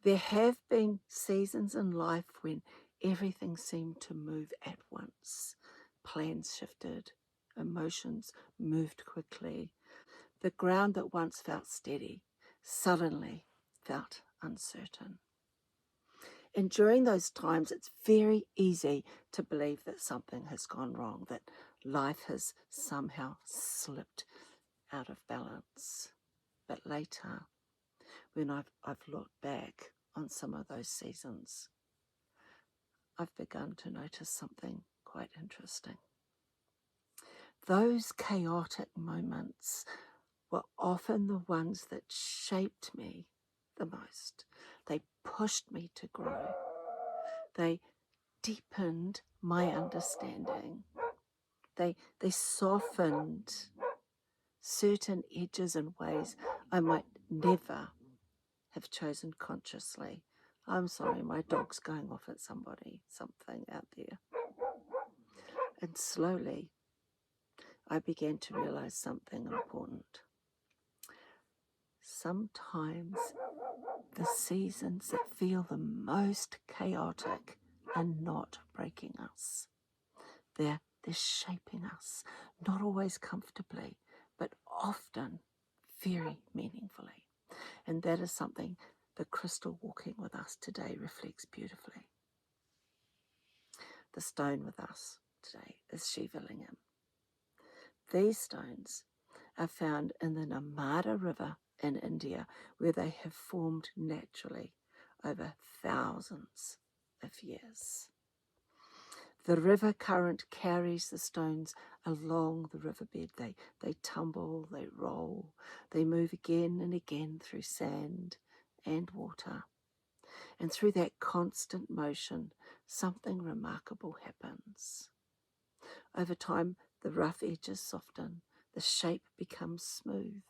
There have been seasons in life when everything seemed to move at once. Plans shifted, emotions moved quickly. The ground that once felt steady suddenly felt uncertain. And during those times, it's very easy to believe that something has gone wrong, that life has somehow slipped out of balance. But later, when I've looked back on some of those seasons, I've begun to notice something quite interesting. Those chaotic moments were often the ones that shaped me the most. They pushed me to grow. They deepened my understanding. They softened certain edges in ways I might never have chosen consciously. I'm sorry, my dog's going off at something out there. And slowly, I began to realize something important. Sometimes the seasons that feel the most chaotic are not breaking us. They're shaping us, not always comfortably, but often very meaningfully. And that is something the crystal walking with us today reflects beautifully. The stone with us today is Shiva Lingam. These stones are found in the Narmada River in India, where they have formed naturally over thousands of years. The river current carries the stones along the riverbed. They tumble, they roll, they move again and again through sand and water. And through that constant motion, something remarkable happens. Over time, the rough edges soften, the shape becomes smooth,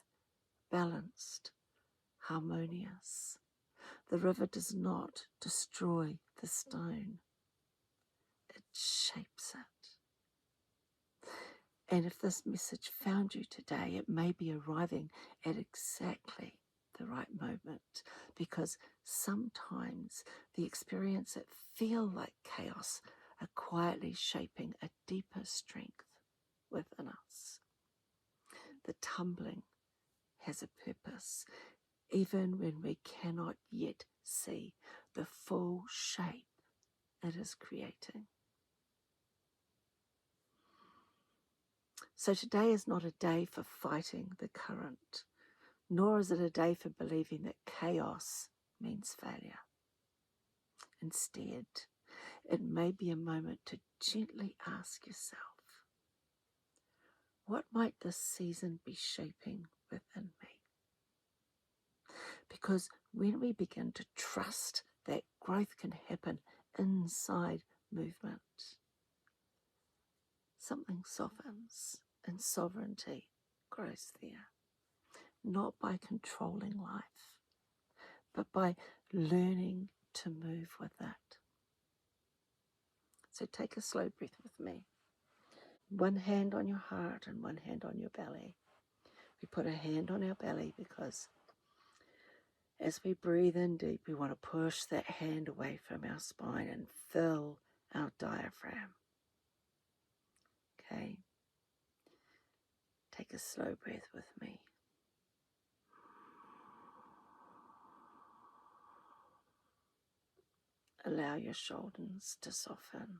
balanced, harmonious. The river does not destroy the stone, it shapes it. And if this message found you today, it may be arriving at exactly the right moment, because sometimes the experience that feel like chaos are quietly shaping a deeper strength within us. The tumbling has a purpose, even when we cannot yet see the full shape it is creating. So today is not a day for fighting the current, nor is it a day for believing that chaos means failure. Instead, it may be a moment to gently ask yourself, what might this season be shaping within me? Because when we begin to trust that growth can happen inside movement, something softens and sovereignty grows there, not by controlling life, but by learning to move with it. So take a slow breath with me. One hand on your heart and one hand on your belly. We put a hand on our belly because as we breathe in deep, we want to push that hand away from our spine and fill our diaphragm. Okay? Take a slow breath with me. Allow your shoulders to soften.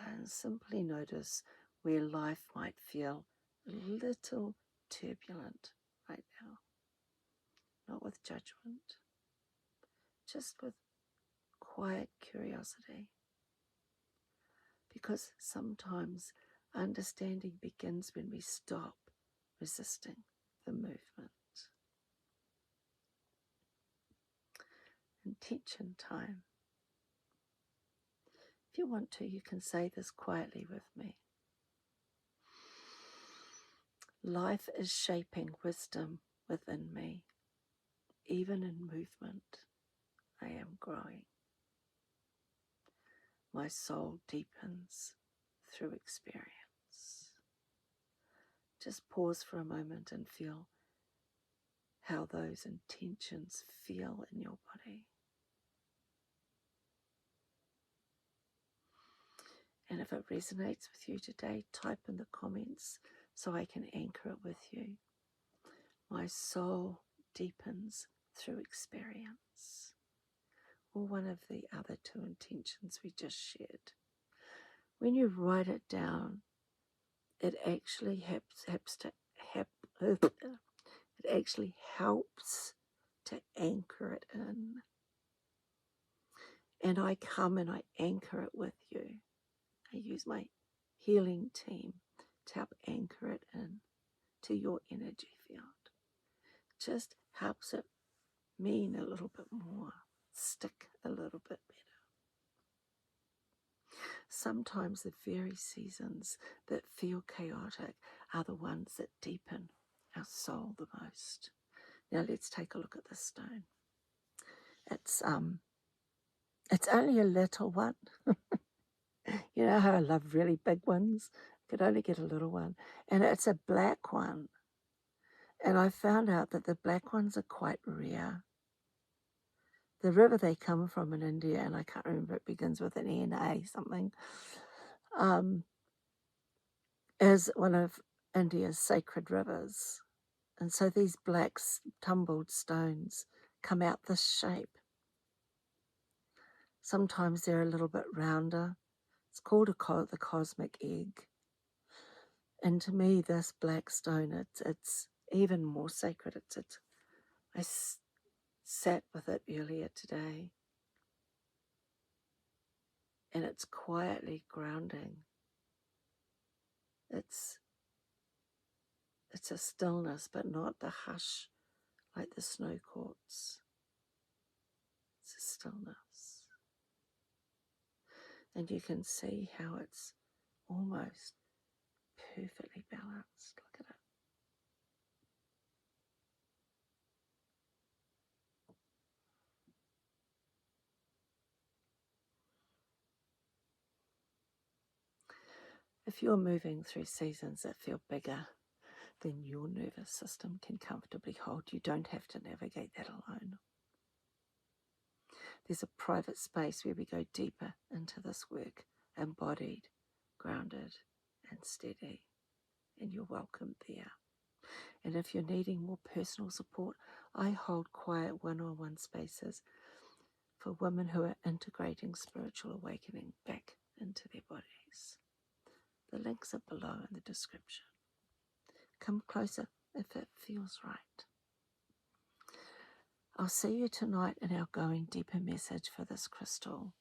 And simply notice where life might feel a little turbulent right now. Not with judgment, just with quiet curiosity. Because sometimes understanding begins when we stop resisting the movement. Intention time. If you want to, you can say this quietly with me. Life is shaping wisdom within me. Even in movement, I am growing. My soul deepens through experience. Just pause for a moment and feel how those intentions feel in your body. And if it resonates with you today, type in the comments so I can anchor it with you. My soul deepens through experience. Or one of the other two intentions we just shared. When you write it down, it actually helps to anchor it in. And I come and I anchor it with you. I use my healing team to help anchor it in to your energy field. Just helps it mean a little bit more, stick a little bit better. Sometimes the very seasons that feel chaotic are the ones that deepen our soul the most. Now let's take a look at this stone. It's only a little one. You know how I love really big ones? I could only get a little one. And it's a black one. And I found out that the black ones are quite rare. The river they come from in India, and I can't remember, it begins with an N-A something, is one of India's sacred rivers. And so these black tumbled stones come out this shape. Sometimes they're a little bit rounder. It's called the cosmic egg. And to me, this black stone, it's even more sacred. I sat with it earlier today, and it's quietly grounding. It's a stillness, but not the hush like the snow quartz. It's a stillness. And you can see how it's almost perfectly balanced. Look at it. If you're moving through seasons that feel bigger than your nervous system can comfortably hold, you don't have to navigate that alone. There's a private space where we go deeper into this work, embodied, grounded, and steady. And you're welcome there. And if you're needing more personal support, I hold quiet one-on-one spaces for women who are integrating spiritual awakening back into their bodies. The links are below in the description. Come closer if it feels right. I'll see you tonight in our Going Deeper message for this crystal,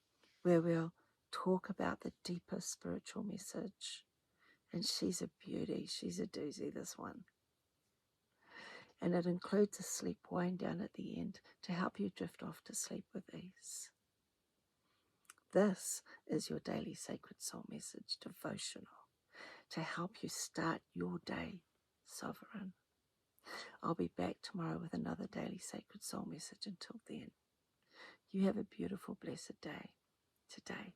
where we'll talk about the deeper spiritual message. And she's a beauty. She's a doozy, this one. And it includes a sleep wind down at the end to help you drift off to sleep with ease. This is your daily Sacred Soul Message devotional to help you start your day sovereign. I'll be back tomorrow with another daily Sacred Soul Message. Until then, you have a beautiful, blessed day, today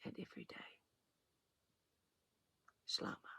and every day. Shlama.